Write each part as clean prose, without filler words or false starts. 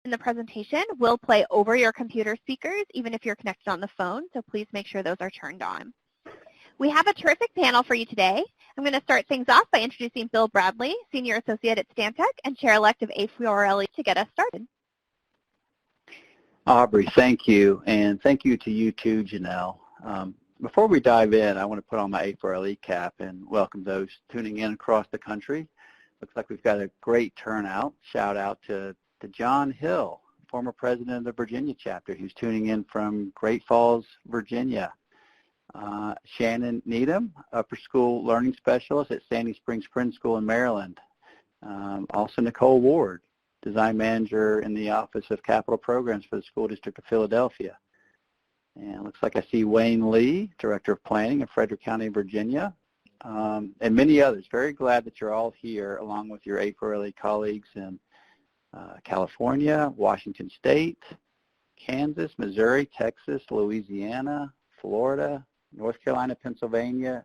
in the presentation will play over your computer speakers, even if you're connected on the phone, so please make sure those are turned on. We have a terrific panel for you today. I'm going to start things off by introducing Bill Bradley, Senior Associate at Stantec and Chair-elect of A4LE, to get us started. Aubrey, thank you, and thank you to you too, Janelle. Before we dive in, I want to put on my A4LE cap and welcome those tuning in across the country. Looks like we've got a great turnout. Shout out to John Hill, former president of the Virginia chapter, who's tuning in from Great Falls, Virginia. Shannon Needham, upper school learning specialist at Sandy Springs Friends School in Maryland. Also Nicole Ward, design manager in the Office of Capital Programs for the School District of Philadelphia. And looks like I see Wayne Lee, director of planning in Frederick County, Virginia, and many others. Very glad that you're all here along with your A4LE colleagues in California, Washington State, Kansas, Missouri, Texas, Louisiana, Florida, North Carolina, Pennsylvania,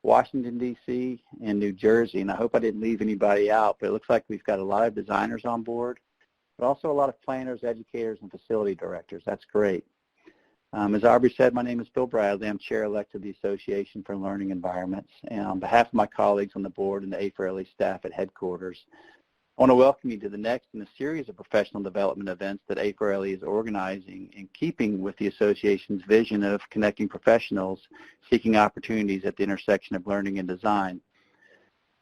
Washington, D.C., and New Jersey. And I hope I didn't leave anybody out, but it looks like we've got a lot of designers on board, but also a lot of planners, educators, and facility directors. That's great. As Aubrey said, my name is Bill Bradley. I'm Chair-elect of the Association for Learning Environments. And on behalf of my colleagues on the board and the A4LE staff at headquarters, I want to welcome you to the next in a series of professional development events that A4LE is organizing in keeping with the association's vision of connecting professionals seeking opportunities at the intersection of learning and design.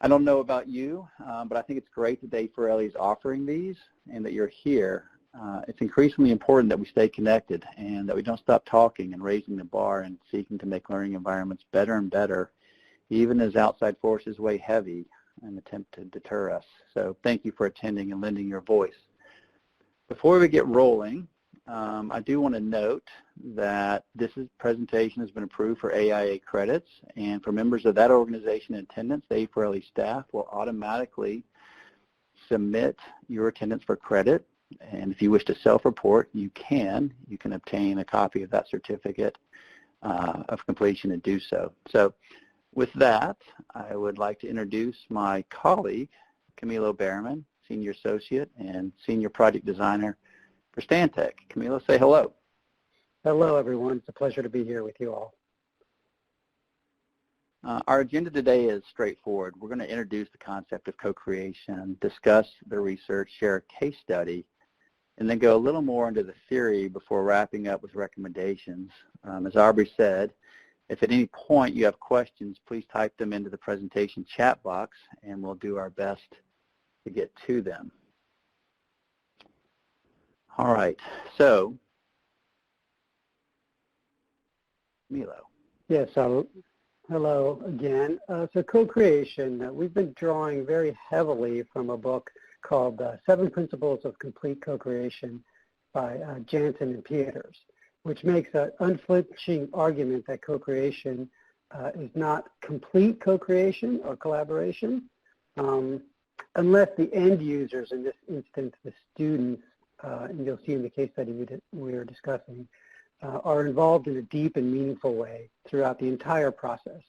I don't know about you, but I think it's great that the A4LE is offering these and that you're here. It's increasingly important that we stay connected and that we don't stop talking and raising the bar and seeking to make learning environments better and better, even as outside forces weigh heavy and attempt to deter us. So thank you for attending and lending your voice. Before we get rolling, I do want to note that this presentation has been approved for AIA credits, and for members of that organization in attendance, the A4LE staff will automatically submit your attendance for credit. And if you wish to self-report, you can obtain a copy of that certificate of completion and do so. So with that, I would like to introduce my colleague, Camilo Behrman, Senior Associate and Senior Project Designer for Stantec. Camilo, say hello. Hello, everyone. It's a pleasure to be here with you all. Our agenda today is straightforward. We're going to introduce the concept of co-creation, discuss the research, share a case study, and then go a little more into the theory before wrapping up with recommendations. As Aubrey said, if at any point you have questions, please type them into the presentation chat box, and we'll do our best to get to them. All right, so, Milo. Yes, hello again. So co-creation, we've been drawing very heavily from a book called 7 Principles of Complete Co-Creation by Jansen and Peters, which makes an unflinching argument that co-creation is not complete co-creation or collaboration unless the end users, in this instance the students, and you'll see in the case study we are discussing, are involved in a deep and meaningful way throughout the entire process.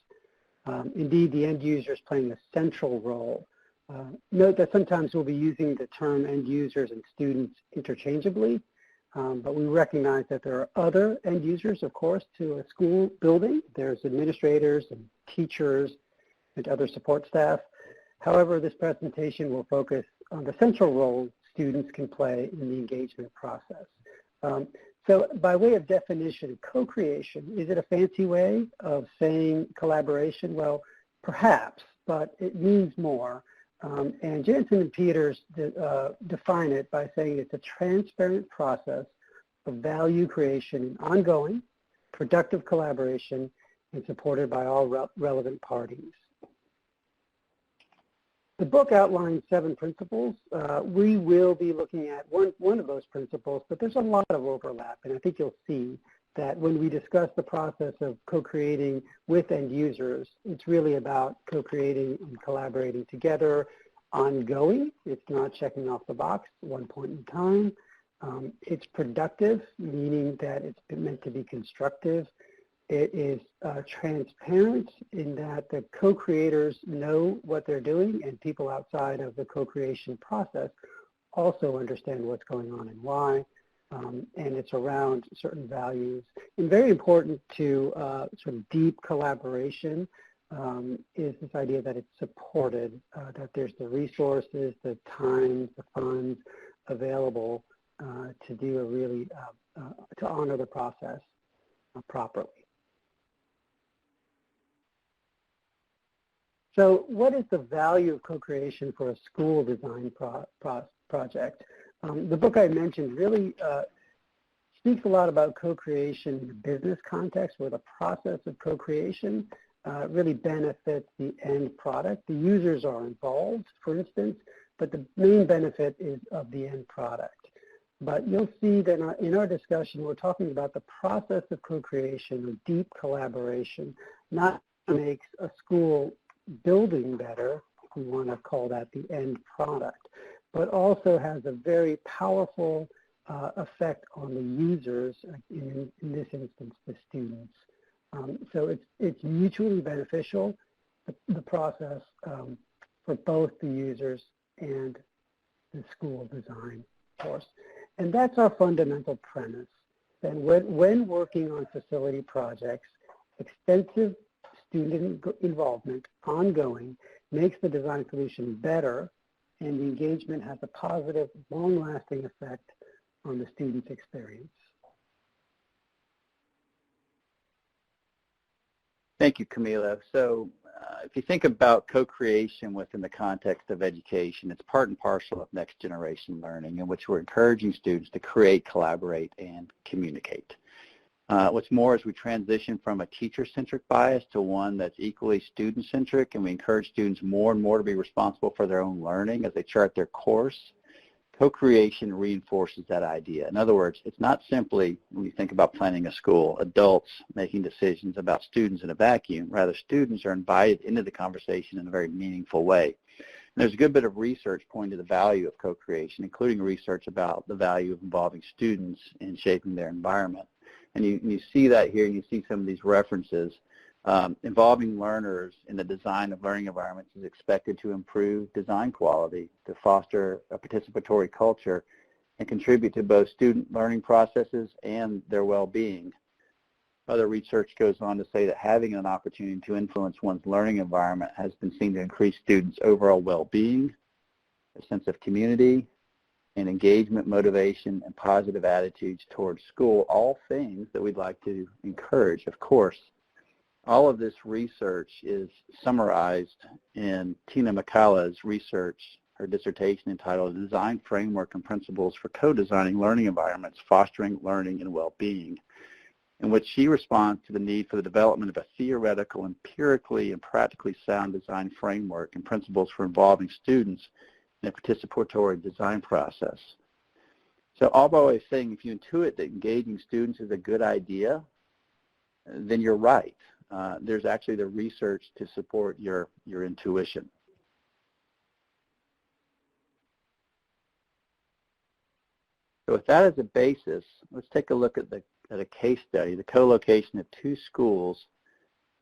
Indeed, the end user is playing a central role. Note that sometimes we'll be using the term end users and students interchangeably, but we recognize that there are other end users, of course, to a school building. There's administrators and teachers and other support staff. However, this presentation will focus on the central role students can play in the engagement process. So by way of definition, co-creation, is it a fancy way of saying collaboration? Well, perhaps, but it means more. And Jansen and Peters define it by saying it's a transparent process of value creation and ongoing, productive collaboration and supported by all relevant parties. The book outlines 7 principles. We will be looking at one of those principles, but there's a lot of overlap, and I think you'll see that when we discuss the process of co-creating with end users, it's really about co-creating and collaborating together, ongoing. It's not checking off the box at one point in time. It's productive, meaning that it's meant to be constructive. It is transparent in that the co-creators know what they're doing and people outside of the co-creation process also understand what's going on and why, and it's around certain values. And very important to sort of deep collaboration is this idea that it's supported, that there's the resources, the time, the funds available to do a really, to honor the process properly. So what is the value of co-creation for a school design project? The book I mentioned really speaks a lot about co-creation in a business context, where the process of co-creation really benefits the end product. The users are involved, for instance, but the main benefit is of the end product. But you'll see that in our discussion, we're talking about the process of co-creation or deep collaboration, not makes a school building better, if we want to call that the end product, but also has a very powerful effect on the users, in this instance, the students. So it's mutually beneficial, the process for both the users and the school design course. And that's our fundamental premise. And when working on facility projects, extensive student involvement, ongoing, makes the design solution better, and the engagement has a positive, long-lasting effect on the student's experience. Thank you, Camilo. So if you think about co-creation within the context of education, it's part and parcel of next generation learning, in which we're encouraging students to create, collaborate, and communicate. What's more, as we transition from a teacher-centric bias to one that's equally student-centric, and we encourage students more and more to be responsible for their own learning as they chart their course, co-creation reinforces that idea. In other words, it's not simply, when you think about planning a school, adults making decisions about students in a vacuum. Rather, students are invited into the conversation in a very meaningful way. And there's a good bit of research pointing to the value of co-creation, including research about the value of involving students in shaping their environment. And you see that here, and you see some of these references. Involving learners in the design of learning environments is expected to improve design quality, to foster a participatory culture, and contribute to both student learning processes and their well-being. Other research goes on to say that having an opportunity to influence one's learning environment has been seen to increase students' overall well-being, a sense of community, and engagement, motivation, and positive attitudes towards school, all things that we'd like to encourage, of course. All of this research is summarized in Tina McCullough's research, her dissertation entitled Design Framework and Principles for Co-Designing Learning Environments, Fostering Learning and Well-Being, in which she responds to the need for the development of a theoretical, empirically, and practically sound design framework and principles for involving students in a participatory design process. So all by way of saying, if you intuit that engaging students is a good idea, then you're right. There's actually the research to support your intuition. So with that as a basis, let's take a look at a case study, the co-location of two schools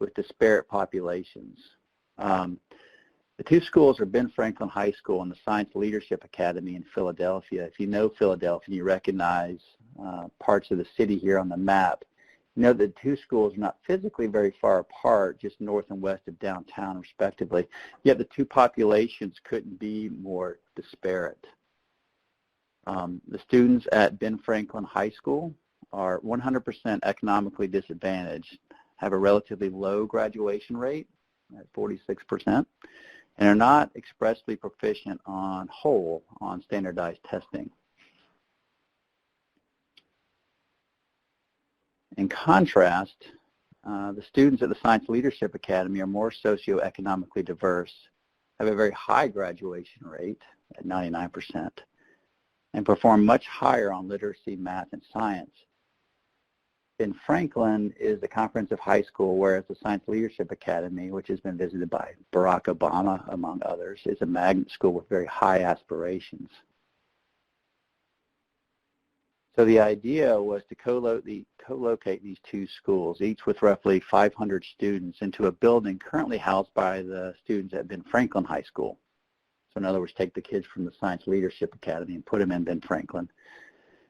with disparate populations. The two schools are Ben Franklin High School and the Science Leadership Academy in Philadelphia. If you know Philadelphia, you recognize parts of the city here on the map. You know, the two schools are not physically very far apart, just north and west of downtown, respectively, yet the two populations couldn't be more disparate. The students at Ben Franklin High School are 100% economically disadvantaged, have a relatively low graduation rate at 46%, and are not expressly proficient on whole on standardized testing. In contrast, the students at the Science Leadership Academy are more socioeconomically diverse, have a very high graduation rate at 99%, and perform much higher on literacy, math, and science. Ben Franklin is a comprehensive high school, whereas the Science Leadership Academy, which has been visited by Barack Obama, among others, is a magnet school with very high aspirations. So the idea was to co-locate these two schools, each with roughly 500 students, into a building currently housed by the students at Ben Franklin High School. So in other words, take the kids from the Science Leadership Academy and put them in Ben Franklin.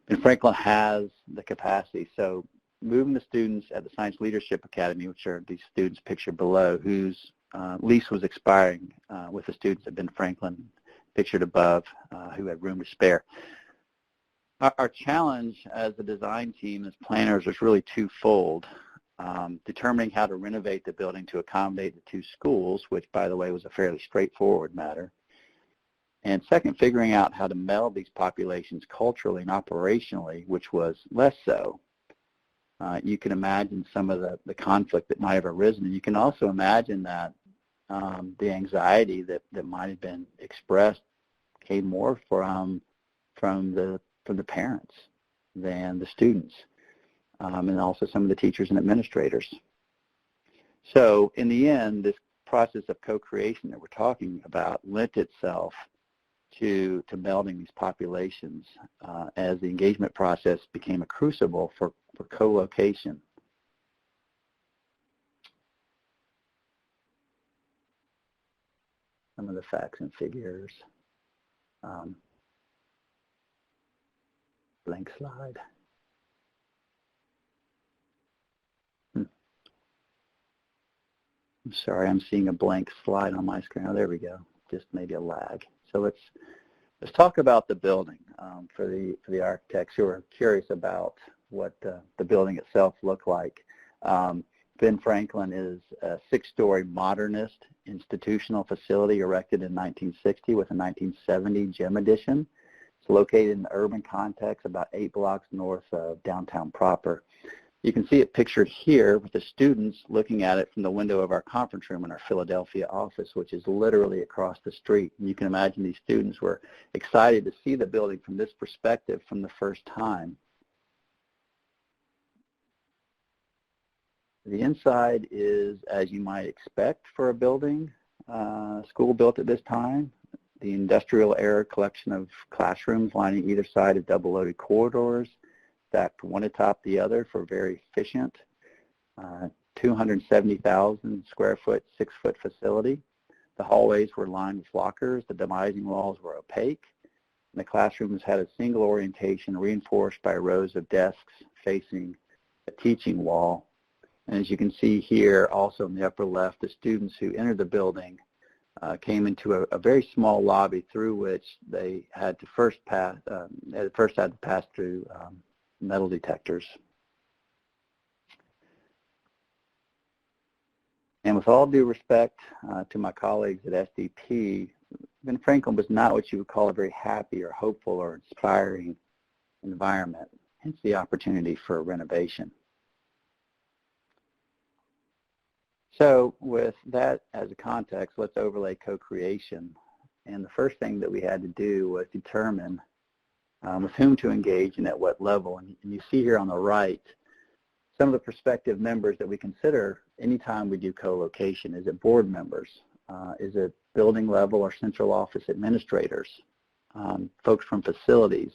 Ben Franklin has the capacity. So moving the students at the Science Leadership Academy, which are these students pictured below, whose lease was expiring with the students at Ben Franklin, pictured above, who had room to spare. Our challenge as a design team, as planners, was really twofold. Determining how to renovate the building to accommodate the two schools, which, by the way, was a fairly straightforward matter. And second, figuring out how to meld these populations culturally and operationally, which was less so. You can imagine some of the conflict that might have arisen. And you can also imagine that the anxiety that might have been expressed came more from the parents than the students, and also some of the teachers and administrators. So in the end, this process of co-creation that we're talking about lent itself to melding these populations as the engagement process became a crucible for co-location. Some of the facts and figures. Blank slide. I'm sorry, I'm seeing a blank slide on my screen. Oh, there we go. Just maybe a lag. So let's talk about the building for the architects who are curious about what the building itself looked like. Ben Franklin is a 6-story modernist institutional facility erected in 1960 with a 1970 gym addition. It's located in the urban context about 8 blocks north of downtown proper. You can see it pictured here with the students looking at it from the window of our conference room in our Philadelphia office, which is literally across the street. And you can imagine these students were excited to see the building from this perspective from the first time. The inside is as you might expect for a building, school built at this time. The industrial-era collection of classrooms lining either side of double-loaded corridors, stacked one atop the other for very efficient 270,000 square foot, 6-foot facility. The hallways were lined with lockers. The demising walls were opaque. And the classrooms had a single orientation reinforced by rows of desks facing a teaching wall. And as you can see here, also in the upper left, the students who entered the building came into a very small lobby through which they had to first pass through metal detectors. And with all due respect to my colleagues at SDP, Ben Franklin was not what you would call a very happy or hopeful or inspiring environment, hence the opportunity for a renovation. So with that as a context, let's overlay co-creation. And the first thing that we had to do was determine with whom to engage and at what level. And you see here on the right some of the prospective members that we consider anytime we do co-location. Is it board members? Is it building level or central office administrators? Folks from facilities,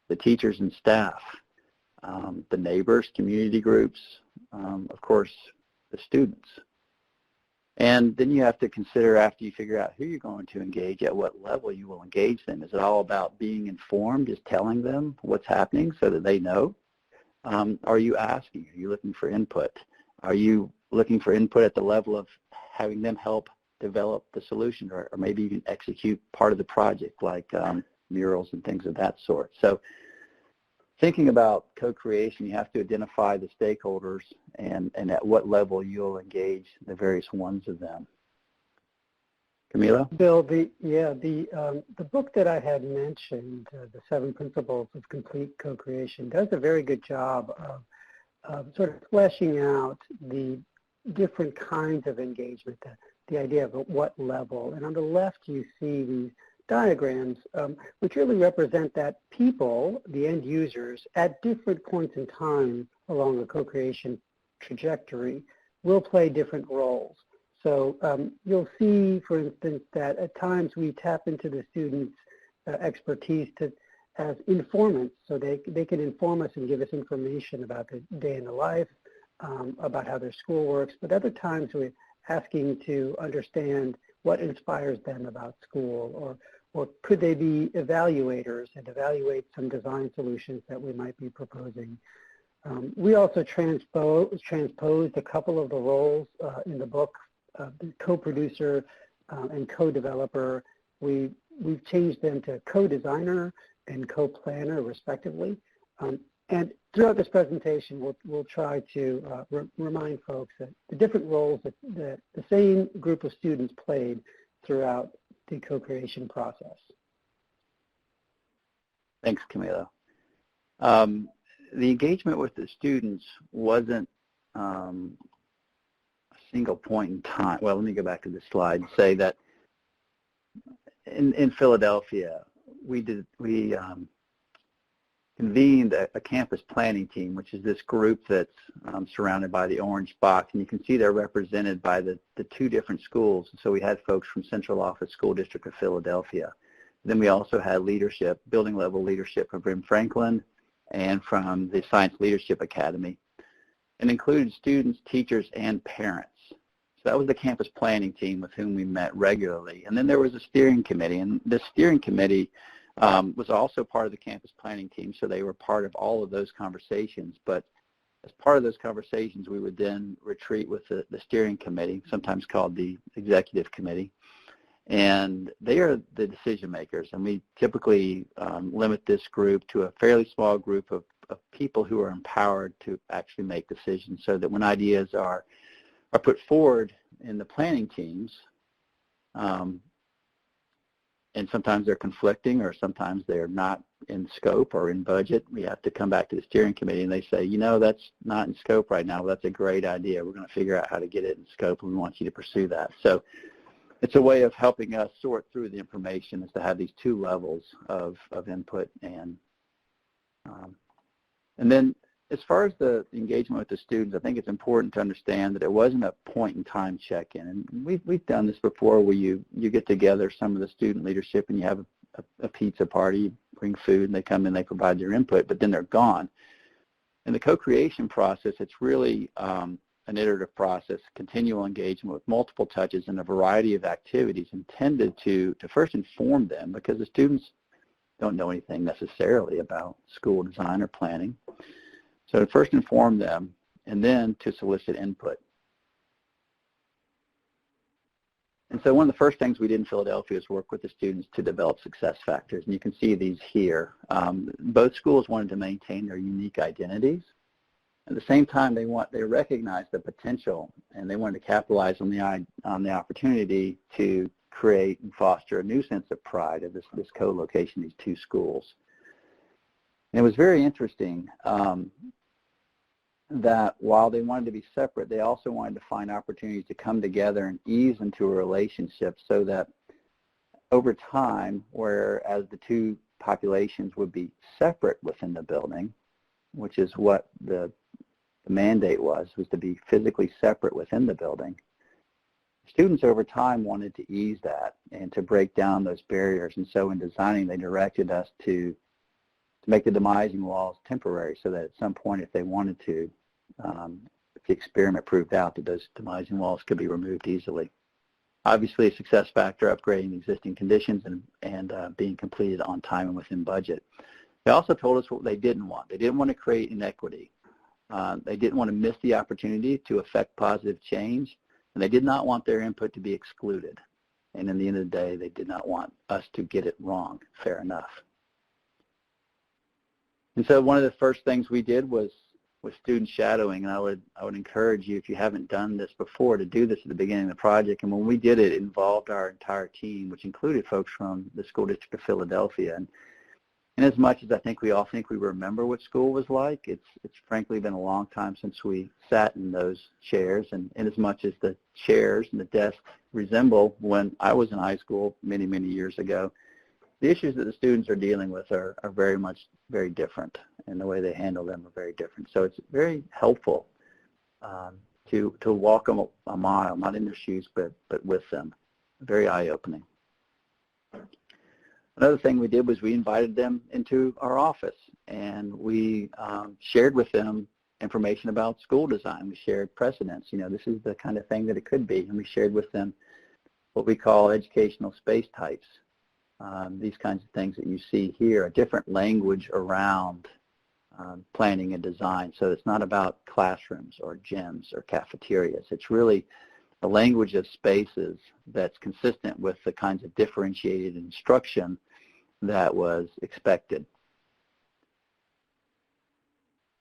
the teachers and staff, the neighbors, community groups, of course, the students. And then you have to consider, after you figure out who you're going to engage, at what level you will engage them. Is it all about being informed, just telling them what's happening so that they know? Are you asking? Are you looking for input? Are you looking for input at the level of having them help develop the solution, or maybe even execute part of the project, like murals and things of that sort? So thinking about co-creation, you have to identify the stakeholders and at what level you'll engage the various ones of them. Camila? Bill, the book that I had mentioned, The 7 Principles of Complete Co-Creation, does a very good job of sort of fleshing out the different kinds of engagement, the idea of at what level. And on the left, you see these diagrams, which really represent that people, the end users, at different points in time along the co-creation trajectory will play different roles. So you'll see, for instance, that at times we tap into the students' expertise as informants, so they can inform us and give us information about the day in the life, about how their school works. But other times we're asking to understand what inspires them about school, or could they be evaluators and evaluate some design solutions that we might be proposing. We also transposed a couple of the roles in the book, the co-producer and co-developer. We've changed them to co-designer and co-planner, respectively. And throughout this presentation, we'll try to remind folks that the different roles that the same group of students played throughout the co-creation process. Thanks, Camilo. The engagement with the students wasn't a single point in time. Well, let me go back to the slide and say that in Philadelphia, we convened a campus planning team, which is this group that's surrounded by the orange box, and you can see they're represented by the two different schools. So we had folks from Central Office School District of Philadelphia. Then we also had leadership, building level leadership from Brim Franklin and from the Science Leadership Academy, and included students, teachers, and parents. So that was the campus planning team with whom we met regularly. And then there was a steering committee, and the steering committee was also part of the campus planning team, so they were part of all of those conversations. But as part of those conversations, we would then retreat with the steering committee, sometimes called the executive committee, and they are the decision makers. And we typically limit this group to a fairly small group of people who are empowered to actually make decisions, so that when ideas are put forward in the planning teams, and sometimes they're conflicting or sometimes they're not in scope or in budget, we have to come back to the steering committee and they say, you know, that's not in scope right now. Well, that's a great idea. We're going to figure out how to get it in scope, and we want you to pursue that. So it's a way of helping us sort through the information, is to have these two levels of input. And then as far as the engagement with the students, I think it's important to understand that it wasn't a point-in-time check-in. And we've done this before, where you get together some of the student leadership and you have a pizza party, you bring food, and they come in, they provide their input, but then they're gone. In the co-creation process, it's really an iterative process, continual engagement with multiple touches and a variety of activities intended to first inform them, because the students don't know anything necessarily about school design or planning. So to first inform them, and then to solicit input. And so one of the first things we did in Philadelphia is work with the students to develop success factors. And you can see these here. Both schools wanted to maintain their unique identities. At the same time, they recognized the potential, and they wanted to capitalize on the opportunity to create and foster a new sense of pride of this co-location, these two schools. And it was very interesting that while they wanted to be separate, they also wanted to find opportunities to come together and ease into a relationship, so that over time, whereas the two populations would be separate within the building, which is what the mandate was to be physically separate within the building, students over time wanted to ease that and to break down those barriers. And so in designing, they directed us to make the demising walls temporary, so that at some point, if they wanted to, if the experiment proved out that those demising walls could be removed easily. Obviously, a success factor, upgrading existing conditions and being completed on time and within budget. They also told us what they didn't want. They didn't want to create inequity. They didn't want to miss the opportunity to affect positive change, and they did not want their input to be excluded. And in the end of the day, they did not want us to get it wrong. Fair enough. And so one of the first things we did was student shadowing, and I would encourage you, if you haven't done this before, to do this at the beginning of the project. And when we did it, it involved our entire team, which included folks from the School District of Philadelphia. And as much as I think we all think we remember what school was like, it's frankly been a long time since we sat in those chairs. And as much as the chairs and the desks resemble when I was in high school many, many years ago, the issues that the students are dealing with are very different, and the way they handle them are very different. So it's very helpful to walk them a mile, not in their shoes, but with them. Very eye-opening. Another thing we did was we invited them into our office, and we shared with them information about school design. We shared precedents. You know, this is the kind of thing that it could be, and we shared with them what we call educational space types. These kinds of things that you see here, a different language around planning and design. So it's not about classrooms or gyms or cafeterias. It's really a language of spaces that's consistent with the kinds of differentiated instruction that was expected.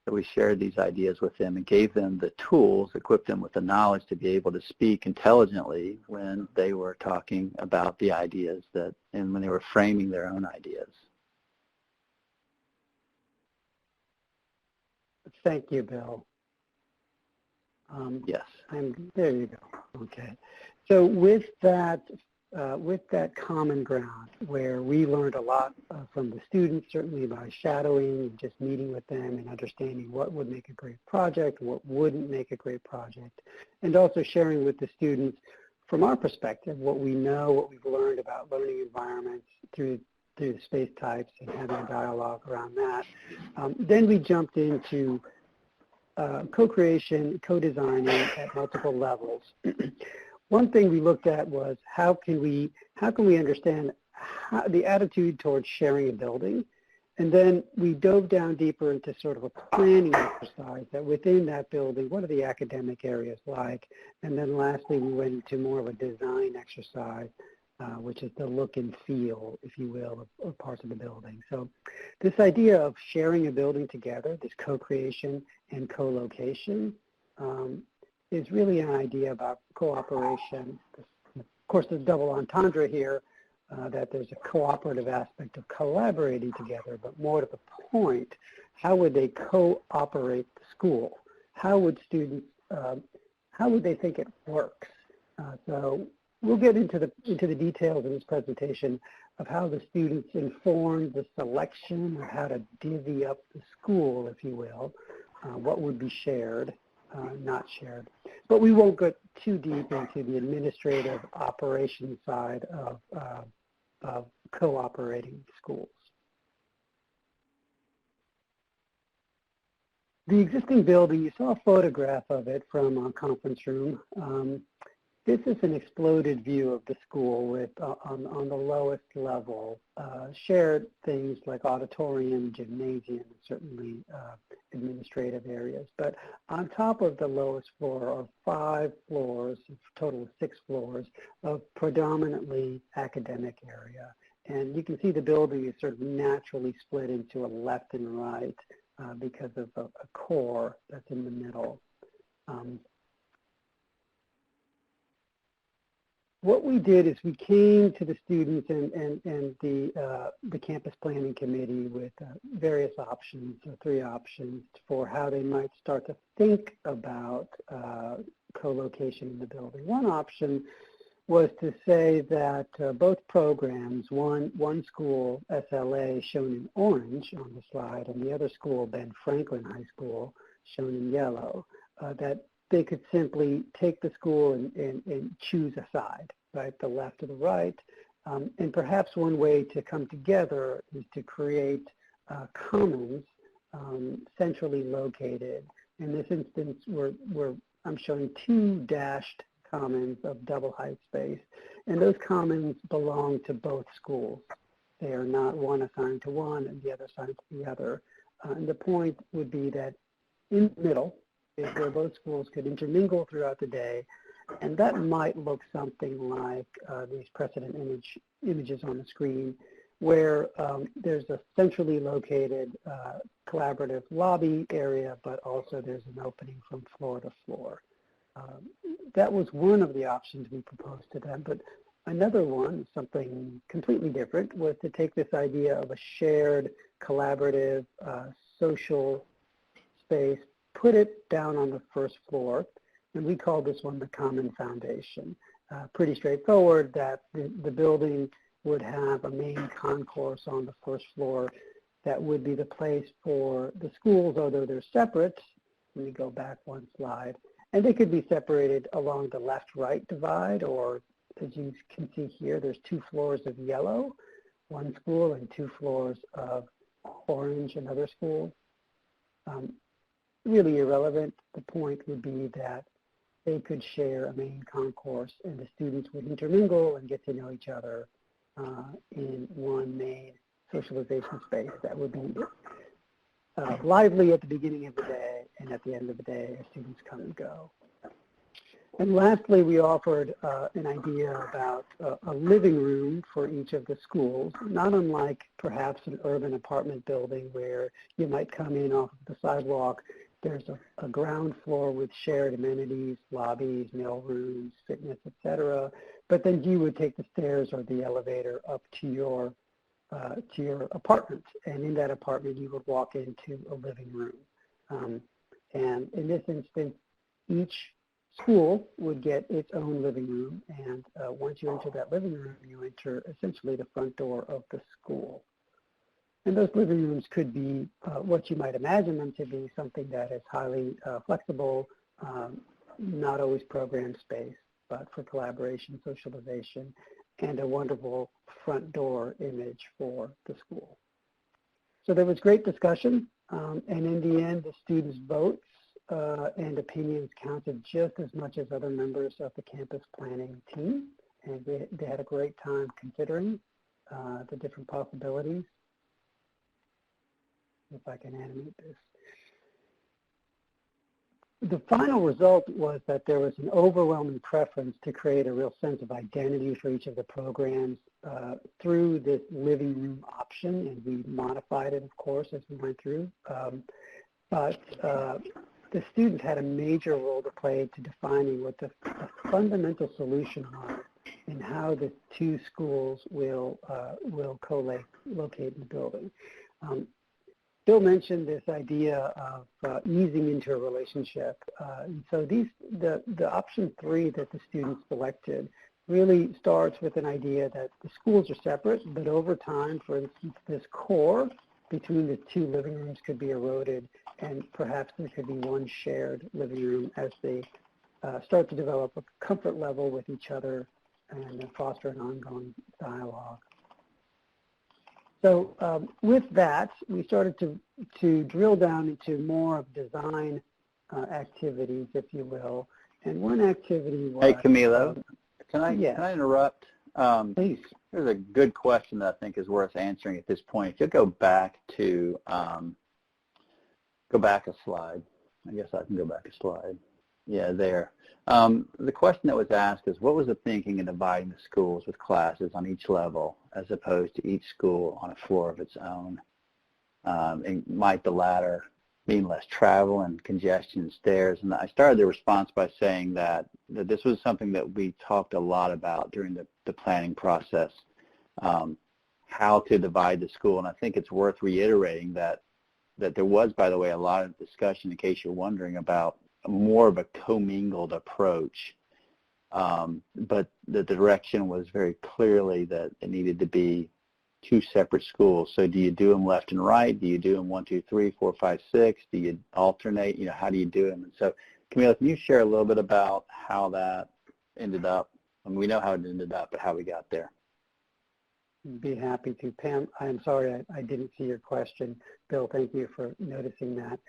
So we shared these ideas with them and gave them the tools, equipped them with the knowledge to be able to speak intelligently when they were talking about the ideas and when they were framing their own ideas. Thank you, Bill. Yes. There you go. Okay. So with that common ground, where we learned a lot from the students, certainly by shadowing and just meeting with them and understanding what would make a great project, what wouldn't make a great project, and also sharing with the students, from our perspective, what we know, what we've learned about learning environments through the space types and having a dialogue around that. Then we jumped into co-creation, co-designing at multiple levels. One thing we looked at was how can we understand the attitude towards sharing a building, and then we dove down deeper into sort of a planning exercise that within that building, what are the academic areas like, and then lastly we went into more of a design exercise, which is the look and feel, if you will, of parts of the building. So this idea of sharing a building together, this co-creation and co-location, is really an idea about cooperation. Of course, there's double entendre here, that there's a cooperative aspect of collaborating together, but more to the point, how would they cooperate the school? How would students, how would they think it works? So we'll get into the details in this presentation of how the students informed the selection of how to divvy up the school, if you will, what would be shared, not shared. But we won't go too deep into the administrative operation side of cooperating schools. The existing building, you saw a photograph of it from a conference room. This is an exploded view of the school with, on the lowest level, shared things like auditorium, gymnasium, and certainly administrative areas. But on top of the lowest floor are 5 floors, a total of 6 floors, of predominantly academic area. And you can see the building is sort of naturally split into a left and right because of a core that's in the middle. What we did is we came to the students and the campus planning committee with various options, 3 options, for how they might start to think about co-location in the building. One option was to say that both programs, one school, SLA, shown in orange on the slide, and the other school, Ben Franklin High School, shown in yellow, that they could simply take the school and choose a side, right, the left or the right. And perhaps one way to come together is to create commons centrally located. In this instance, I'm showing 2 dashed commons of double height space, and those commons belong to both schools. They are not one assigned to one and the other assigned to the other. And the point would be that in the middle is where both schools could intermingle throughout the day, and that might look something like these precedent images on the screen, where there's a centrally located collaborative lobby area, but also there's an opening from floor to floor. That was one of the options we proposed to them, but another one, something completely different, was to take this idea of a shared, collaborative, social space, put it down on the first floor, and we call this one the common foundation. Pretty straightforward, that the building would have a main concourse on the first floor that would be the place for the schools, although they're separate. Let me go back one slide. And they could be separated along the left-right divide, or as you can see here, there's 2 floors of yellow, one school, and 2 floors of orange, another school. Really irrelevant. The point would be that they could share a main concourse, and the students would intermingle and get to know each other in one main socialization space that would be lively at the beginning of the day and at the end of the day as students come and go. And lastly, we offered an idea about a living room for each of the schools, not unlike perhaps an urban apartment building where you might come in off of the sidewalk. There's a ground floor with shared amenities, lobbies, mail rooms, fitness, etc. But then you would take the stairs or the elevator up to your apartment, and in that apartment you would walk into a living room. And in this instance, each school would get its own living room, and once you enter that living room, you enter essentially the front door of the school. And those living rooms could be what you might imagine them to be, something that is highly flexible, not always program space, but for collaboration, socialization, and a wonderful front door image for the school. So there was great discussion, and in the end, the students' votes and opinions counted just as much as other members of the campus planning team, and they had a great time considering the different possibilities. If I can animate this. The final result was that there was an overwhelming preference to create a real sense of identity for each of the programs through this living room option, and we modified it, of course, as we went through. But the students had a major role to play to defining what the fundamental solution was and how the two schools will co-locate in the building. Bill mentioned this idea of easing into a relationship. And so the option 3 that the students selected really starts with an idea that the schools are separate, but over time, for instance, this core between the two living rooms could be eroded, and perhaps there could be one shared living room as they start to develop a comfort level with each other and foster an ongoing dialogue. So with that, we started to drill down into more of design activities, if you will. And one activity was... Hey, Camilo, can I interrupt? Please. There's a good question that I think is worth answering at this point. If you'll go back to, go back a slide. I guess I can go back a slide. Yeah, there. The question that was asked is, what was the thinking in dividing the schools with classes on each level as opposed to each school on a floor of its own? And might the latter mean less travel and congestion and stairs? And I started the response by saying that this was something that we talked a lot about during the planning process, how to divide the school. And I think it's worth reiterating that there was, by the way, a lot of discussion, in case you're wondering, about more of a commingled approach, but the direction was very clearly that it needed to be two separate schools. So do you do them left and right? Do you do them 1, 2, 3, 4, 5, 6? Do you alternate? How do you do them? And so, Camila, can you share a little bit about how that ended up? I mean, we know how it ended up, but how we got there. Be happy to. Pam, I'm sorry I didn't see your question. Bill, thank you for noticing that.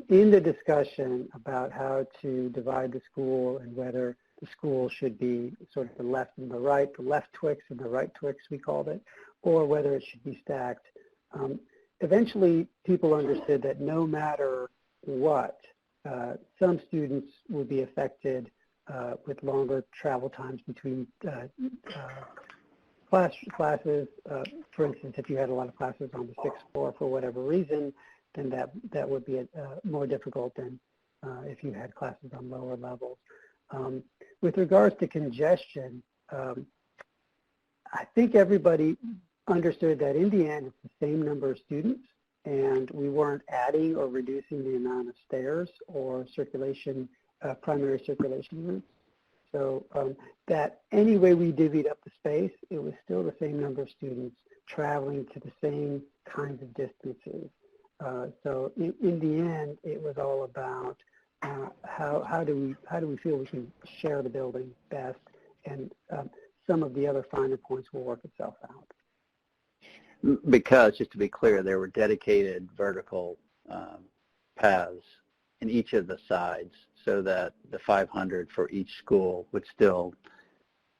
In the discussion about how to divide the school and whether the school should be sort of the left and the right, the left Twix and the right Twix, we called it, or whether it should be stacked, eventually people understood that no matter what, some students would be affected with longer travel times between classes. For instance, if you had a lot of classes on the 6th floor for whatever reason, then that would be more difficult than if you had classes on lower levels. With regards to congestion, I think everybody understood that in the end it's the same number of students, and we weren't adding or reducing the amount of stairs or circulation, primary circulation routes. So that any way we divvied up the space, it was still the same number of students traveling to the same kinds of distances. So in the end, it was all about how do we feel we can share the building best, and some of the other finer points will work itself out. Because, just to be clear, there were dedicated vertical paths in each of the sides. so that the 500 for each school would still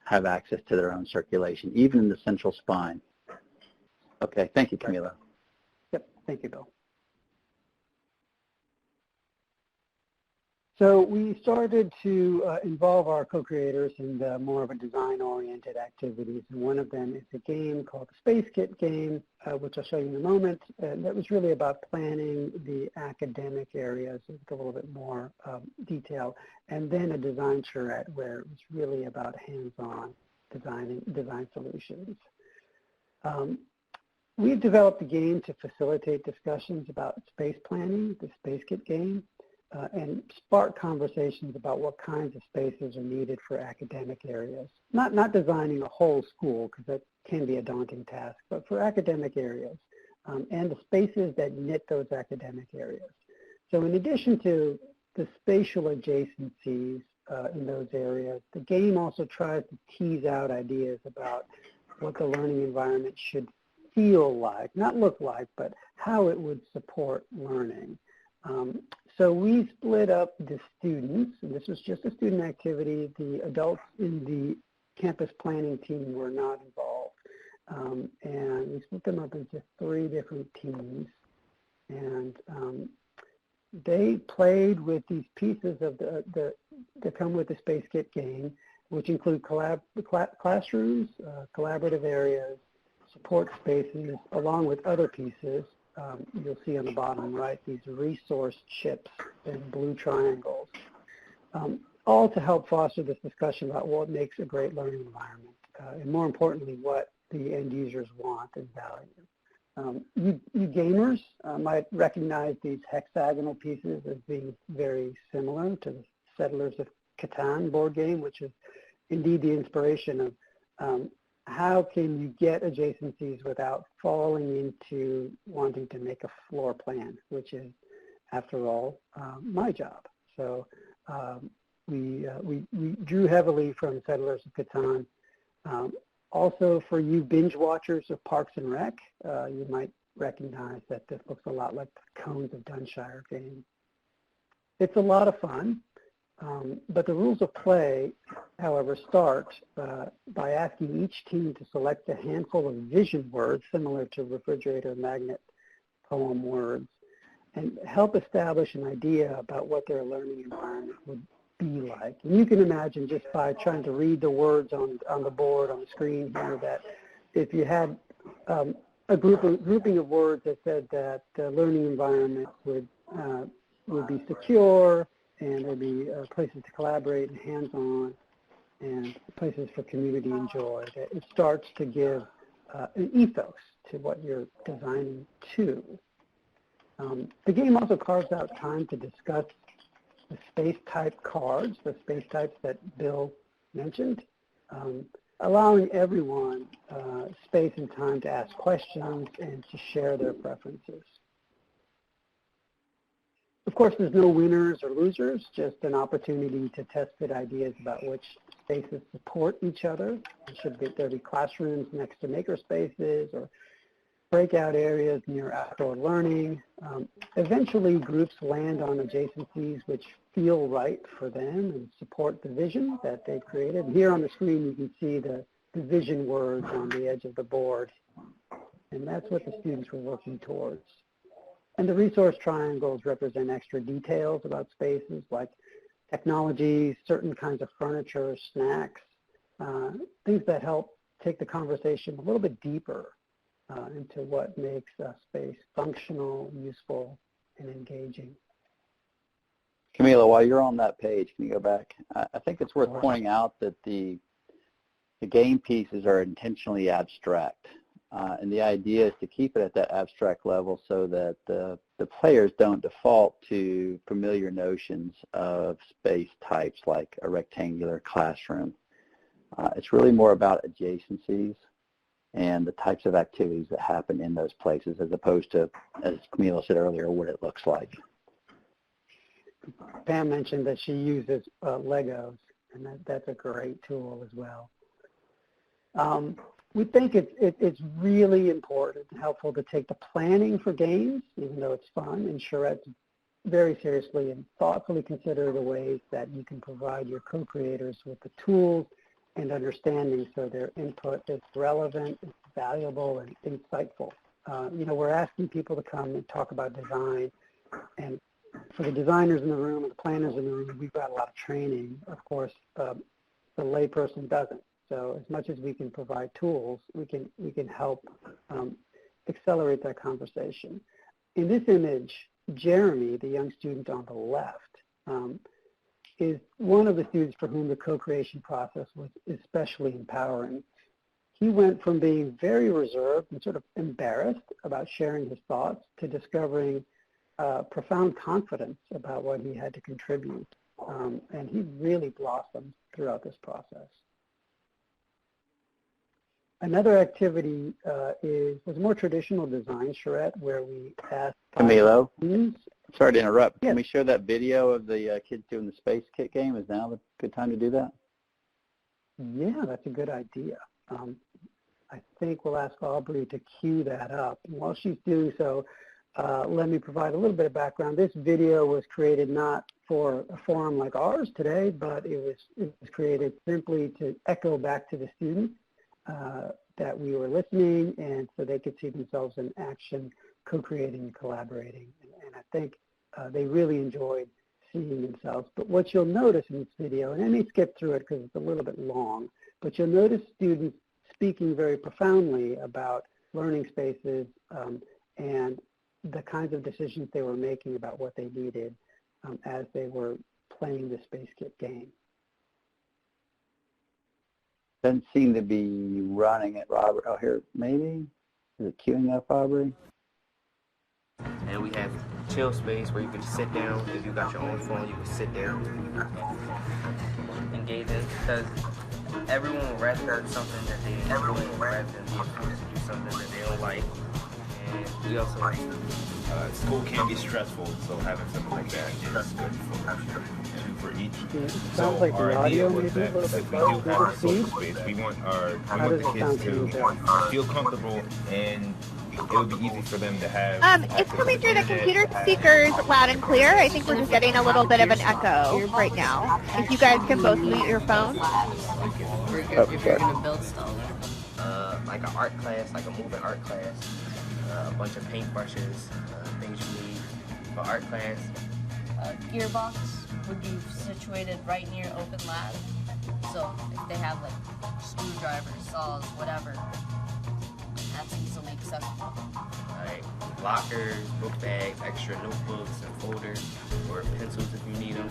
have access to their own circulation, even in the central spine. Okay, thank you, Camila. Yep, thank you, Bill. So we started to involve our co-creators in more of a design-oriented activities, and one of them is a game called the Space Kit game, which I'll show you in a moment. That was really about planning the academic areas with a little bit more detail, and then a design charrette where it was really about hands-on design solutions. We've developed a game to facilitate discussions about space planning, the Space Kit game, and spark conversations about what kinds of spaces are needed for academic areas. Not designing a whole school, because that can be a daunting task, but for academic areas and the spaces that knit those academic areas. So in addition to the spatial adjacencies in those areas, the game also tries to tease out ideas about what the learning environment should feel like, not look like, but how it would support learning. So we split up the students, and this was just a student activity. The adults in the campus planning team were not involved. And we split them up into 3 different teams. And they played with these pieces of that come with the Space Kit game, which include classrooms, collaborative areas, support spaces, along with other pieces. You'll see on the bottom right these resource chips and blue triangles, all to help foster this discussion about what makes a great learning environment, and more importantly, what the end users want and value. You gamers might recognize these hexagonal pieces as being very similar to the Settlers of Catan board game, which is indeed the inspiration of how can you get adjacencies without falling into wanting to make a floor plan, which is, after all, my job. So we drew heavily from Settlers of Catan. Also, for you binge watchers of Parks and Rec, you might recognize that this looks a lot like the Cones of Dunshire game. It's a lot of fun. But the rules of play, however, start by asking each team to select a handful of vision words similar to refrigerator, magnet, poem words, and help establish an idea about what their learning environment would be like. And you can imagine just by trying to read the words on the board, on the screen here, that if you had a grouping of words that said that the learning environment would be secure, and there'll be places to collaborate and hands-on, and places for community and joy. It starts to give an ethos to what you're designing to. The game also carves out time to discuss the space type cards, the space types that Bill mentioned, allowing everyone space and time to ask questions and to share their preferences. Of course, there's no winners or losers, just an opportunity to test fit ideas about which spaces support each other. Should there be classrooms next to maker spaces or breakout areas near outdoor learning? Eventually, groups land on adjacencies which feel right for them and support the vision that they've created. And here on the screen, you can see the vision words on the edge of the board. And that's what the students were working towards. And the resource triangles represent extra details about spaces like technology, certain kinds of furniture, snacks, things that help take the conversation a little bit deeper into what makes a space functional, useful, and engaging. Camila, while you're on that page, can you go back? I think it's worth pointing out that the game pieces are intentionally abstract. And the idea is to keep it at that abstract level so that the players don't default to familiar notions of space types like a rectangular classroom. It's really more about adjacencies and the types of activities that happen in those places as opposed to, as Camila said earlier, what it looks like. Pam mentioned that she uses Legos, and that's a great tool as well. We think it's really important and helpful to take the planning for games, even though it's fun, and charrettes very seriously and thoughtfully consider the ways that you can provide your co-creators with the tools and understanding so their input is relevant, valuable, and insightful. We're asking people to come and talk about design, and for the designers in the room and the planners in the room, we've got a lot of training. Of course, the layperson doesn't. So as much as we can provide tools, we can help accelerate that conversation. In this image, Jeremy, the young student on the left, is one of the students for whom the co-creation process was especially empowering. He went from being very reserved and sort of embarrassed about sharing his thoughts to discovering profound confidence about what he had to contribute. And he really blossomed throughout this process. Another activity was a more traditional design charrette where we asked Camilo, students. sorry to interrupt. Yes. Can we show that video of the kids doing the space kit game? Is now a good time to do that? Yeah, that's a good idea. I think we'll ask Aubrey to cue that up. And while she's doing so, let me provide a little bit of background. This video was created not for a forum like ours today, but it was created simply to echo back to the students that we were listening, and so they could see themselves in action, co-creating and collaborating. And I think they really enjoyed seeing themselves. But what you'll notice in this video, and I may skip through it because it's a little bit long, but you'll notice students speaking very profoundly about learning spaces and the kinds of decisions they were making about what they needed as they were playing the Space Kit game. Doesn't seem to be running it, Robert. Oh, here, maybe? Is it queuing up, Aubrey? And we have chill space where you can just sit down. If you got your own phone, you can sit down and engage in, because everyone would rather do something that they enjoy rather than be forced to do something that they don't like. And we also school can be stressful, so having something like that is good for each. Sounds like the audio may be a little bit low. We do have a social space. We want the kids to feel comfortable, and it would be easy for them to have. It's coming through the computer speakers loud and clear. I think we're just getting a little bit of an echo right now. If you guys can both mute your phones. If you're going to build stuff, like an art class, like a moving art class, a bunch of paintbrushes, things you need for art class. Gearbox would be situated right near open lab. So if they have like screwdrivers, saws, whatever, that's easily accessible. Like lockers, book bags, extra notebooks and folders, or pencils if you need them.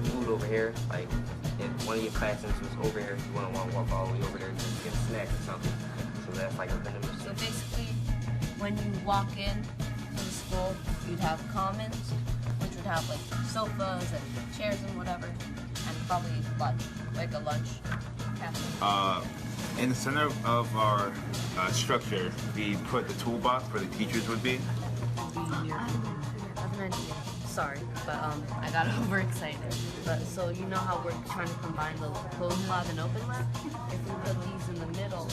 Food over here, like if one of your classmates was over here, you wouldn't want to walk all the way over there to get a snack or something. So that's like a vending machine. So basically, when you walk in to the school, you'd have commons, which would have like sofas and chairs and whatever, and probably lunch, like a lunch cafe. In the center of our structure, we put the toolbox where the teachers would be. I have an idea. Sorry, but I got overexcited. But so you know how we're trying to combine the closed lab and open lab? If we put these in the middle,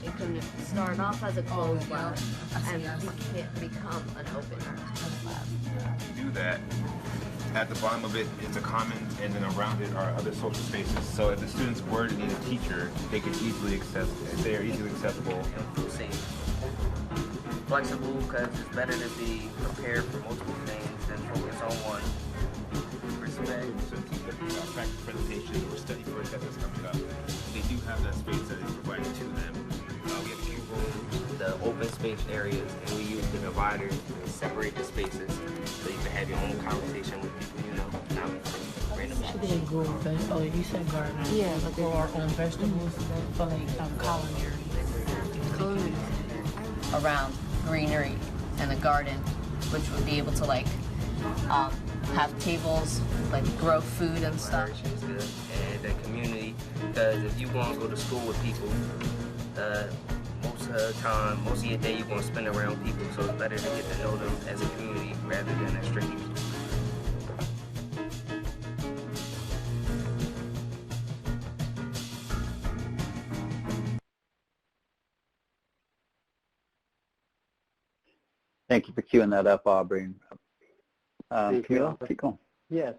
it can start off as a closed lab and become an open lab. To do that, at the bottom of it is a commons, and then around it are other social spaces. So if the students were to need a teacher, they could easily access. They are easily accessible. And food safe. Flexible, because it's better to be prepared for multiple things than focus on one. Respect. So practice presentations or study projects that's coming up, they do have that space that is provided to them. We have a cube room, the open space areas, and we use the dividers to separate the spaces so you can have your own conversation with people, not random They grow oh, you said garden. Yeah, like grow our own vegetables for like culinary. Around greenery and the garden, which would be able to like have tables, like grow food and stuff. Is good, and the community, because if you want to go to school with people, most of the time, most of your day you're going to spend around people, so it's better to get to know them as a community rather than as strangers. Thank you for queuing that up, Aubrey. Thank you. Keep going. Yes.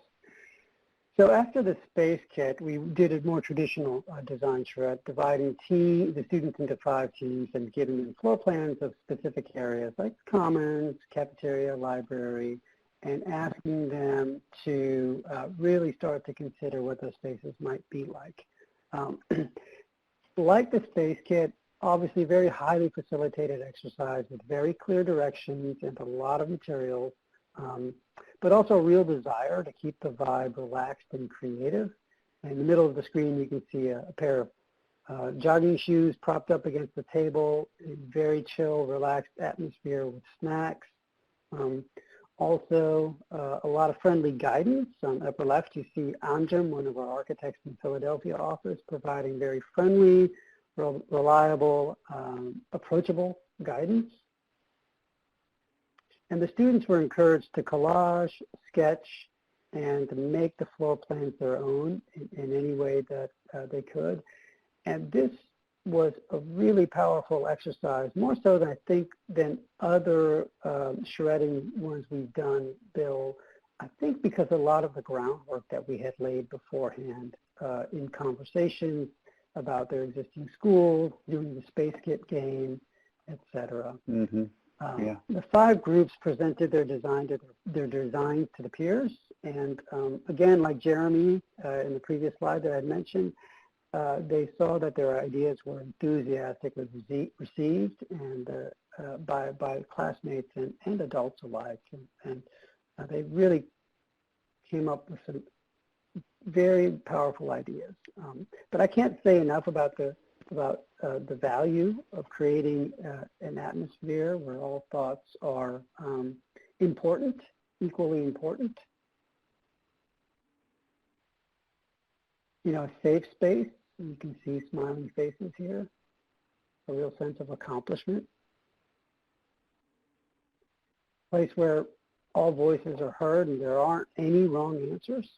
So after the space kit, we did a more traditional design charrette, dividing the students into 5 teams and giving them floor plans of specific areas like commons, cafeteria, library, and asking them to really start to consider what those spaces might be like. Like the space kit, obviously very highly facilitated exercise with very clear directions and a lot of materials, but also a real desire to keep the vibe relaxed and creative. In the middle of the screen, you can see a pair of jogging shoes propped up against the table, a very chill, relaxed atmosphere with snacks. Also, a lot of friendly guidance. On the upper left, you see Anjem, one of our architects in Philadelphia office, providing very friendly, reliable, approachable guidance. And the students were encouraged to collage, sketch, and to make the floor plans their own in any way that they could. And this was a really powerful exercise, more so than I think than other charretting ones we've done, Bill. I think because a lot of the groundwork that we had laid beforehand in conversations about their existing schools, doing the Space Kit game, etc. Mm-hmm. Yeah. The 5 groups presented their designs to the peers, and again, like Jeremy in the previous slide that I mentioned, they saw that their ideas were enthusiastically received and by classmates and adults alike, and they really came up with some very powerful ideas. But I can't say enough about the value of creating an atmosphere where all thoughts are important, equally important. You know, a safe space, you can see smiling faces here, a real sense of accomplishment. A place where all voices are heard and there aren't any wrong answers.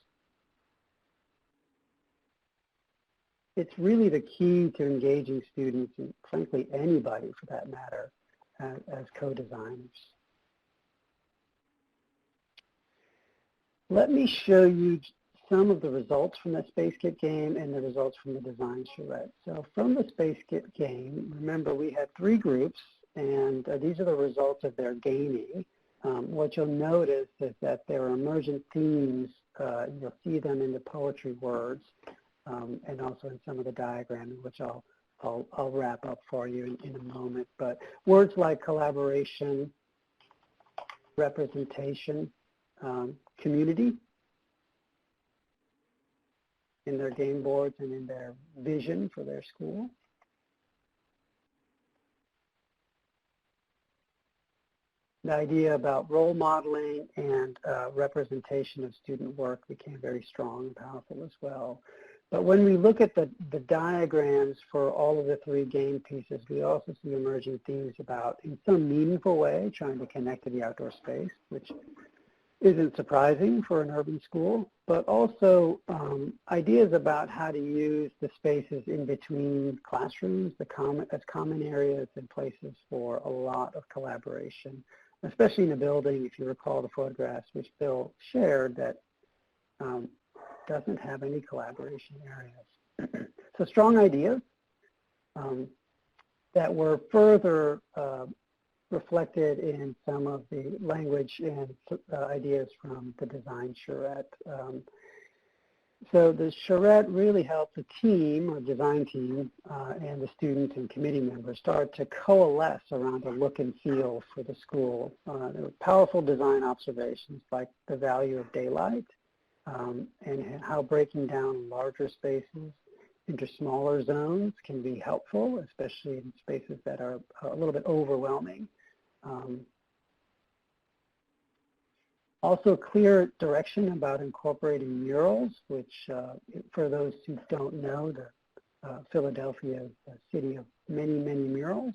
It's really the key to engaging students, and frankly anybody for that matter, as co-designers. Let me show you some of the results from the Space Kit game and the results from the design charrette. So from the Space Kit game, remember we had 3 groups, and these are the results of their gaming. What you'll notice is that there are emergent themes. You'll see them in the poetry words. And also in some of the diagramming, which I'll wrap up for you in a moment. But words like collaboration, representation, community in their game boards and in their vision for their school. The idea about role modeling and representation of student work became very strong and powerful as well. But when we look at the diagrams for all of the 3 game pieces, we also see emerging themes about, in some meaningful way, trying to connect to the outdoor space, which isn't surprising for an urban school, but also ideas about how to use the spaces in between classrooms as common areas and places for a lot of collaboration, especially in a building, if you recall the photographs which Bill shared, that doesn't have any collaboration areas. So strong ideas that were further reflected in some of the language and ideas from the design charrette. So the charrette really helped the team, or design team, and the students and committee members start to coalesce around a look and feel for the school. There were powerful design observations like the value of daylight, and how breaking down larger spaces into smaller zones can be helpful, especially in spaces that are a little bit overwhelming. Also clear direction about incorporating murals, which for those who don't know, Philadelphia is a city of many, many murals,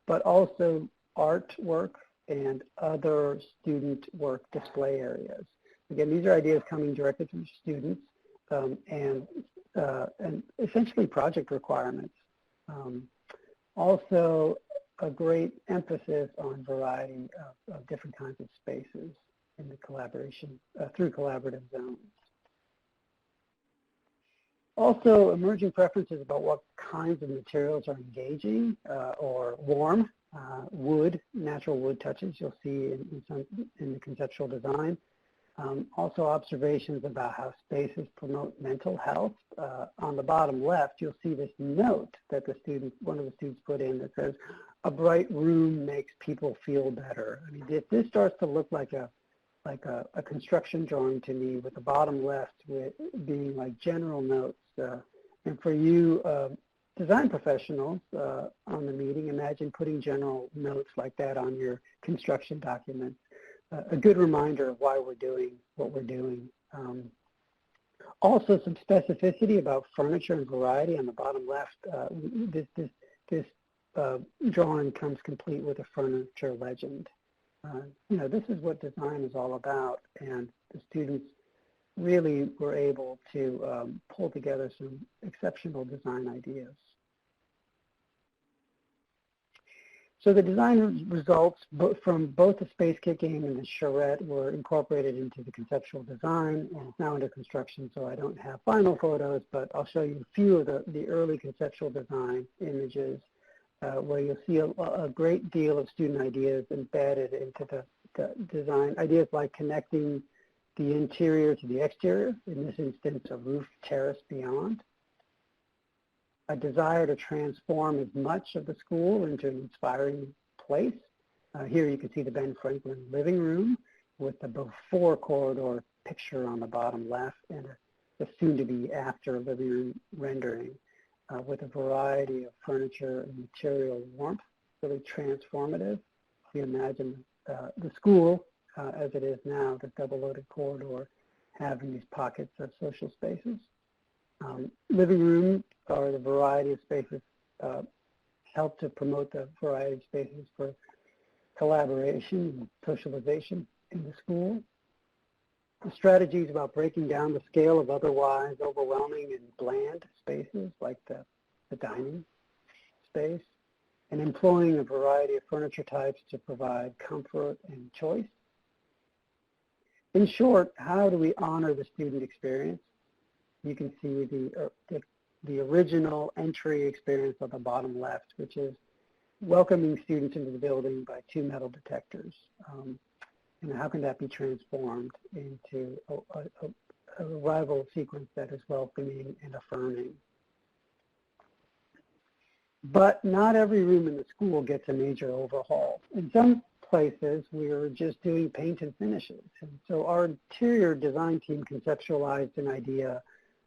but also artwork and other student work display areas. Again, these are ideas coming directly from students and essentially project requirements. Also, a great emphasis on variety of different kinds of spaces in the collaboration through collaborative zones. Also, emerging preferences about what kinds of materials are engaging or warm. Wood, natural wood touches you'll see in the conceptual design. Also observations about how spaces promote mental health. On the bottom left, you'll see this note that one of the students put in that says, "A bright room makes people feel better." I mean, this starts to look like a construction drawing to me, with the bottom left being like general notes. And for you design professionals on the meeting, imagine putting general notes like that on your construction documents. A good reminder of why we're doing what we're doing. Also, some specificity about furniture and variety on the bottom left. This drawing comes complete with a furniture legend. This is what design is all about, and the students really were able to pull together some exceptional design ideas. So the design results from both the Space Kit game and the charrette were incorporated into the conceptual design, and it's now under construction, so I don't have final photos, but I'll show you a few of the early conceptual design images where you'll see a great deal of student ideas embedded into the design. Ideas like connecting the interior to the exterior, in this instance a roof terrace beyond. A desire to transform as much of the school into an inspiring place. Here you can see the Ben Franklin living room with the before corridor picture on the bottom left, and the soon-to-be after living room rendering with a variety of furniture and material warmth, really transformative. You imagine the school as it is now, the double-loaded corridor, having these pockets of social spaces. Living room or the variety of spaces help to promote the variety of spaces for collaboration and socialization in the school. The strategies about breaking down the scale of otherwise overwhelming and bland spaces like the dining space, and employing a variety of furniture types to provide comfort and choice. In short, how do we honor the student experience? You can see the original entry experience on the bottom left, which is welcoming students into the building by 2 metal detectors. And how can that be transformed into a arrival sequence that is welcoming and affirming? But not every room in the school gets a major overhaul. In some places, we're just doing paint and finishes. And so our interior design team conceptualized an idea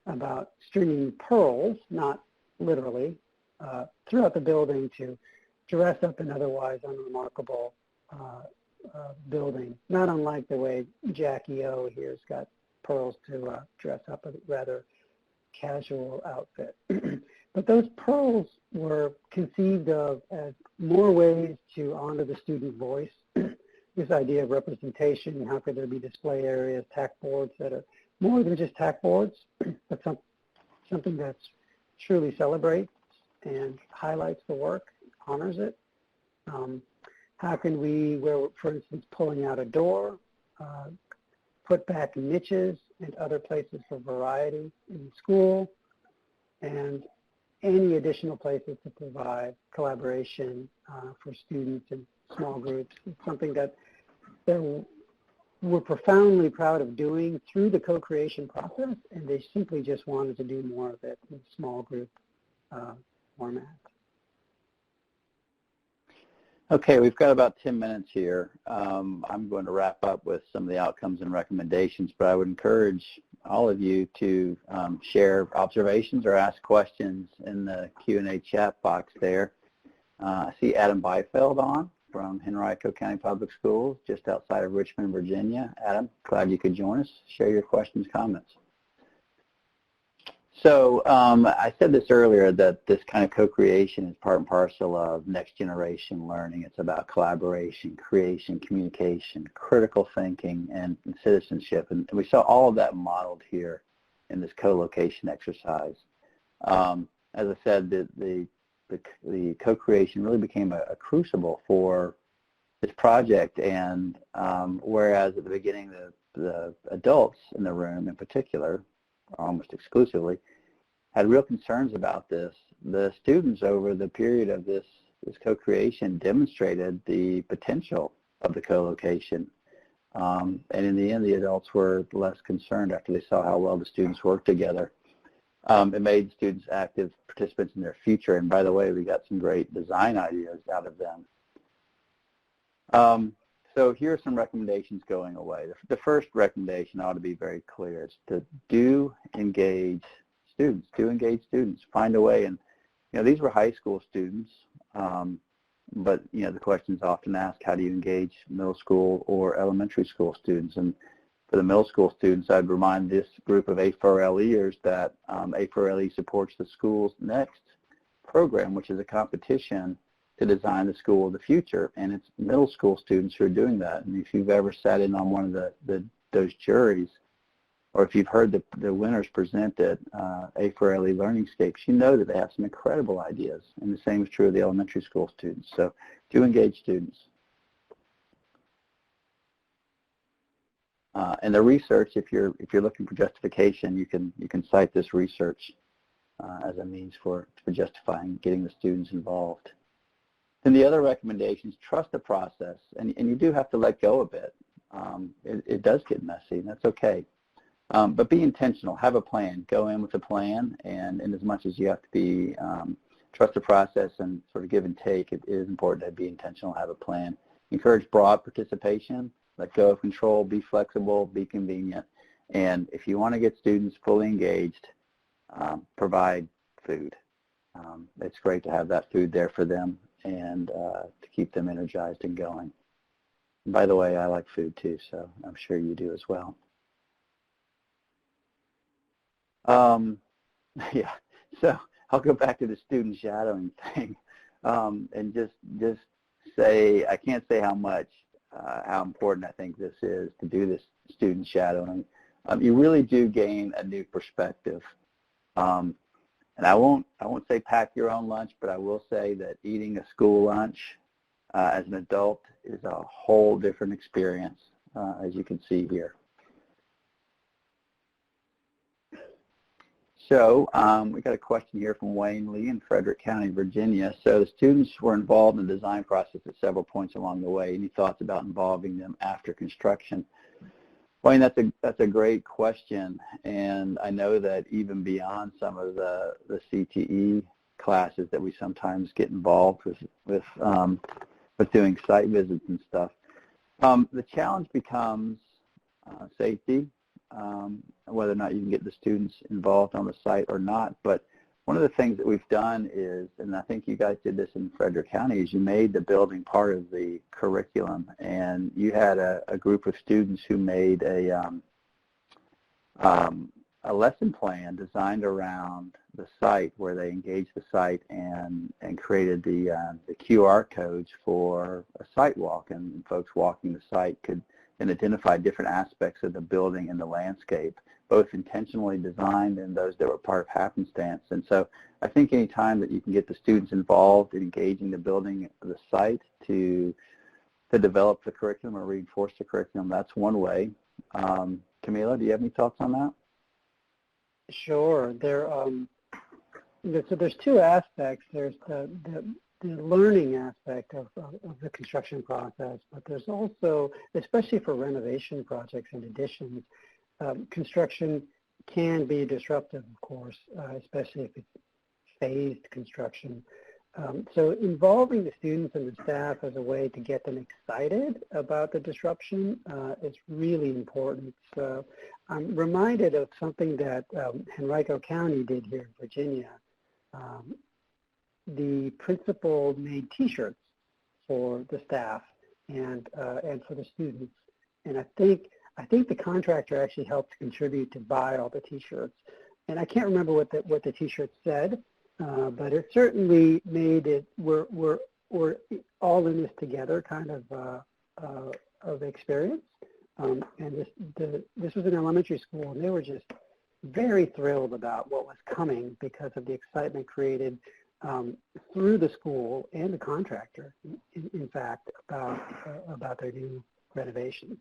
about stringing pearls, not literally, throughout the building to dress up an otherwise unremarkable building, not unlike the way Jackie O here's got pearls to dress up a rather casual outfit. But those pearls were conceived of as more ways to honor the student voice. This idea of representation, how could there be display areas, tack boards that are more than just tack boards, but something that truly celebrates and highlights the work, honors it. How can we, where, for instance, pulling out a door, put back niches and other places for variety in school, and any additional places to provide collaboration for students and small groups. It's something that we're profoundly proud of doing through the co-creation process, and they simply just wanted to do more of it in small group format. Okay, we've got about 10 minutes here. I'm going to wrap up with some of the outcomes and recommendations, but I would encourage all of you to share observations or ask questions in the Q&A chat box there. I see Adam Byfeld on from Henrico County Public Schools, just outside of Richmond, Virginia. Adam, glad you could join us. Share your questions, comments. So I said this earlier, that this kind of co-creation is part and parcel of next generation learning. It's about collaboration, creation, communication, critical thinking, and citizenship. And we saw all of that modeled here in this co-location exercise. As I said, the co-creation really became a crucible for project, and whereas at the beginning the adults in the room in particular, almost exclusively, had real concerns about this, the students over the period of this co-creation demonstrated the potential of the co-location. And in the end, the adults were less concerned after they saw how well the students worked together. It made students active participants in their future, and by the way, we got some great design ideas out of them. So here are some recommendations going away. The first recommendation ought to be very clear. It's to do engage students. Find a way. And, these were high school students, but, the question is often asked, how do you engage middle school or elementary school students? And for the middle school students, I'd remind this group of A4LEers that A4LE supports the school's next program, which is a competition to design the school of the future, and it's middle school students who are doing that. And if you've ever sat in on one of those juries, or if you've heard the winners present at A4LE Learningscapes, you know that they have some incredible ideas, and the same is true of the elementary school students. So do engage students. And the research, if you're looking for justification, you can cite this research as a means for justifying getting the students involved. And the other recommendation is trust the process, and you do have to let go a bit. It does get messy, and that's okay. But be intentional. Have a plan. Go in with a plan, and as much as you have to be trust the process and sort of give and take, it is important to be intentional, have a plan. Encourage broad participation. Let go of control. Be flexible. Be convenient. And if you want to get students fully engaged, provide food. It's great to have that food there for them and to keep them energized and going. And by the way, I like food too, so I'm sure you do as well. Yeah, so I'll go back to the student shadowing thing and just say, I can't say how important I think this is to do this student shadowing. You really do gain a new perspective. And I won't say pack your own lunch, but I will say that eating a school lunch as an adult is a whole different experience, as you can see here. So we got a question here from Wayne Lee in Frederick County, Virginia. So the students were involved in the design process at several points along the way. Any thoughts about involving them after construction? Wayne, that's a great question, and I know that even beyond some of the CTE classes that we sometimes get involved with doing site visits and stuff, the challenge becomes safety, whether or not you can get the students involved on the site or not. But one of the things that we've done is, and I think you guys did this in Frederick County, is you made the building part of the curriculum, and you had a group of students who made a lesson plan designed around the site, where they engaged the site and created the QR codes for a site walk, and folks walking the site could then identify different aspects of the building and the landscape, both intentionally designed and those that were part of happenstance. And so I think any time that you can get the students involved in engaging the building, the site, to develop the curriculum or reinforce the curriculum, that's one way. Camila, do you have any thoughts on that? Sure. So there's two aspects. There's the learning aspect of the construction process, but there's also, especially for renovation projects and additions, construction can be disruptive, of course, especially if it's phased construction. So involving the students and the staff as a way to get them excited about the disruption is really important. So I'm reminded of something that Henrico County did here in Virginia. The principal made T-shirts for the staff and for the students, and I think the contractor actually helped contribute to buy all the T-shirts. And I can't remember what the T-shirts said, but it certainly made it we're all in this together kind of experience. And this was an elementary school, and they were just very thrilled about what was coming because of the excitement created through the school and the contractor, in fact, about their new renovations.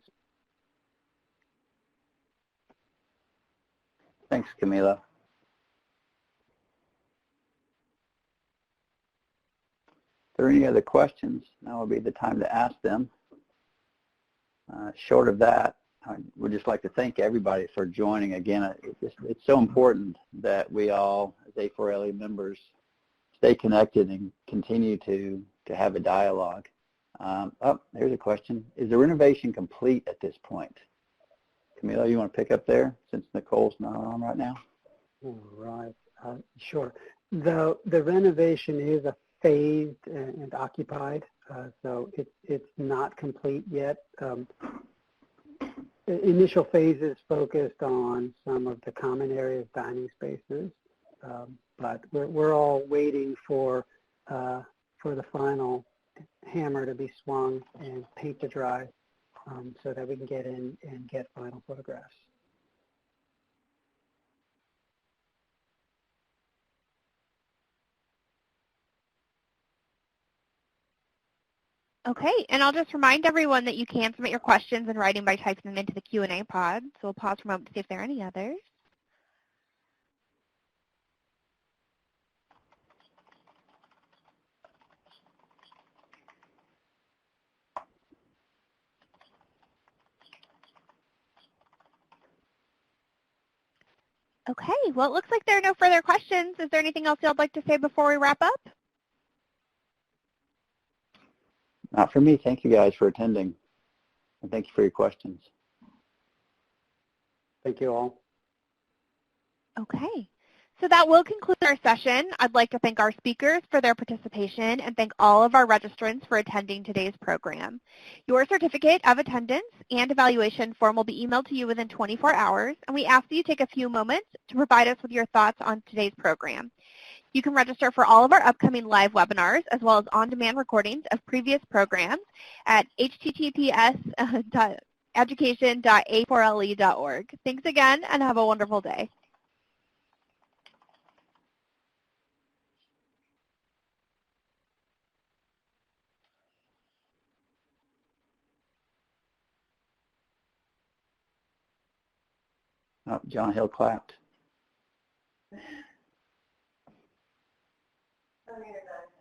Thanks, Camila. If there are any other questions, now will be the time to ask them. Short of that, I would just like to thank everybody for joining. Again, it's so important that we all, as A4LE members, stay connected and continue to have a dialogue. Oh, there's a question. Is the renovation complete at this point? Camila, you want to pick up there since Nicole's not on right now? All right, sure. The renovation is a phased and occupied, so it's not complete yet. Initial phases focused on some of the common areas, dining spaces, but we're all waiting for the final hammer to be swung and paint to dry, so that we can get in and get final photographs. Okay, and I'll just remind everyone that you can submit your questions in writing by typing them into the Q&A pod. So we'll pause for a moment to see if there are any others. Okay, well, it looks like there are no further questions. Is there anything else you'd like to say before we wrap up? Not for me. Thank you guys for attending. And thank you for your questions. Thank you all. Okay, so that will conclude our session. I'd like to thank our speakers for their participation and thank all of our registrants for attending today's program. Your certificate of attendance and evaluation form will be emailed to you within 24 hours, and we ask that you take a few moments to provide us with your thoughts on today's program. You can register for all of our upcoming live webinars as well as on-demand recordings of previous programs at https://education.a4le.org. Thanks again and have a wonderful day. Oh, John Hill clapped. Oh, you're done.